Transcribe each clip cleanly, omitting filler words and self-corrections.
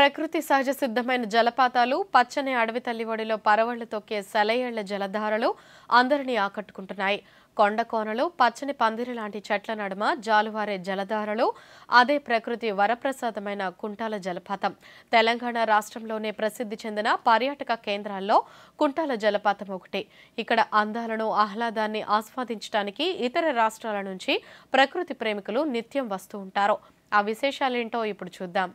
ప్రకృతి సహజ సిద్ధమైన జలపాతాలు, పచ్చని అడవి తల్లి ఒడిలో పరవళ్లు తొక్కే సెలయేళ్ల జలధారలు అందరినీ ఆకట్టుకుంటున్నాయి. కొండ కోనలు, పచ్చని పందిరి లాంటి చెట్ల నడుమ జాలువారే జలధారలు, అదే ప్రకృతి వరప్రసాదమైన కుంటాల జలపాతం. తెలంగాణ రాష్ట్రంలోనే ప్రసిద్ధి చెందిన పర్యాటక కేంద్రాల్లో కుంటాల జలపాతం ఒకటి. ఇక్కడ అందాలను, ఆహ్లాదాన్ని ఆస్వాదించడానికి ఇతర రాష్ట్రాల నుంచి ప్రకృతి ప్రేమికులు నిత్యం వస్తూ ఉంటారు. ఆ విశేషాలేంటో ఇప్పుడు చూద్దాం.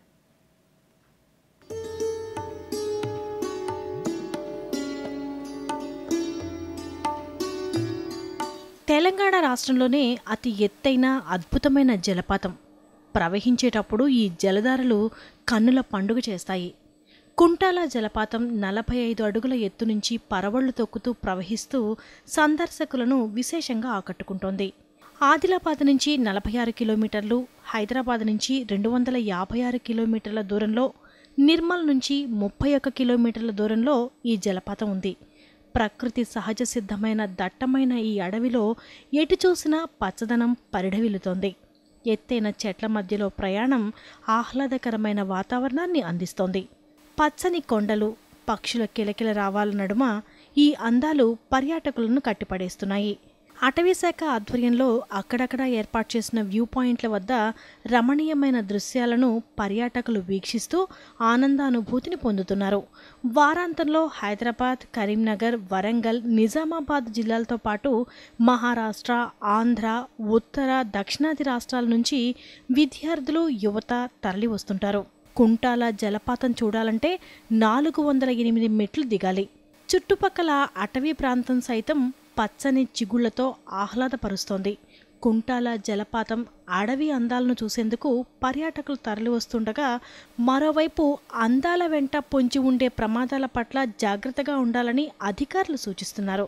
తెలంగాణ రాష్ట్రంలోనే అతి ఎత్తైన అద్భుతమైన జలపాతం. ప్రవహించేటప్పుడు ఈ జలధారలు కన్నుల పండుగ చేస్తాయి. కుంటాల జలపాతం 45 అడుగుల ఎత్తు నుంచి పరవళ్లు తొక్కుతూ ప్రవహిస్తూ సందర్శకులను విశేషంగా ఆకట్టుకుంటోంది. ఆదిలాబాద్ నుంచి 46 కిలోమీటర్లు, హైదరాబాద్ నుంచి 256 కిలోమీటర్ల దూరంలో, నిర్మల్ నుంచి 31 కిలోమీటర్ల దూరంలో ఈ జలపాతం ఉంది. ప్రకృతి సహజ సిద్ధమైన దట్టమైన ఈ అడవిలో ఎటు చూసినా పచ్చదనం పరిఢవిల్లుతోంది. ఎత్తైన చెట్ల మధ్యలో ప్రయాణం ఆహ్లాదకరమైన వాతావరణాన్ని అందిస్తోంది. పచ్చని కొండలు, పక్షుల కిలకిల రావాల నడుమ ఈ అందాలు పర్యాటకులను కట్టిపడేస్తున్నాయి. అటవీశాఖ ఆధ్వర్యంలో అక్కడక్కడ ఏర్పాటు చేసిన వ్యూ పాయింట్ల వద్ద రమణీయమైన దృశ్యాలను పర్యాటకులు వీక్షిస్తూ ఆనందానుభూతిని పొందుతున్నారు. వారాంతంలో హైదరాబాద్, కరీంనగర్, వరంగల్, నిజామాబాద్ జిల్లాలతో పాటు మహారాష్ట్ర, ఆంధ్ర, ఉత్తర, దక్షిణాది రాష్ట్రాల నుంచి విద్యార్థులు, యువత తరలి వస్తుంటారు. కుంటాల జలపాతం చూడాలంటే 408 మెట్లు దిగాలి. చుట్టుపక్కల అటవీ ప్రాంతం సైతం పచ్చని చిగుళ్లతో ఆహ్లాదపరుస్తోంది. కుంటాల జలపాతం అడవి అందాలను చూసేందుకు పర్యాటకులు తరలివస్తుండగా, మరోవైపు అందాల వెంట పొంచి ఉండే ప్రమాదాల పట్ల జాగ్రత్తగా ఉండాలని అధికారులు సూచిస్తున్నారు.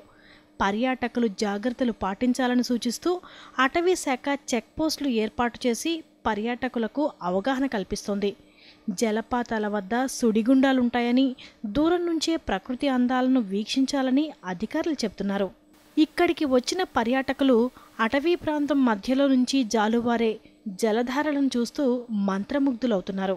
పర్యాటకులు జాగ్రత్తలు పాటించాలని సూచిస్తూ అటవీ శాఖ చెక్పోస్టులు ఏర్పాటు చేసి పర్యాటకులకు అవగాహన కల్పిస్తోంది. జలపాతాల వద్ద సుడిగుండాలుంటాయని, దూరం నుంచే ప్రకృతి అందాలను వీక్షించాలని అధికారులు చెబుతున్నారు. ఇక్కడికి వచ్చిన పర్యాటకులు అటవీ ప్రాంతం మధ్యలో నుంచి జాలువారే జలధారలను చూస్తూ మంత్రముగ్ధులవుతున్నారు.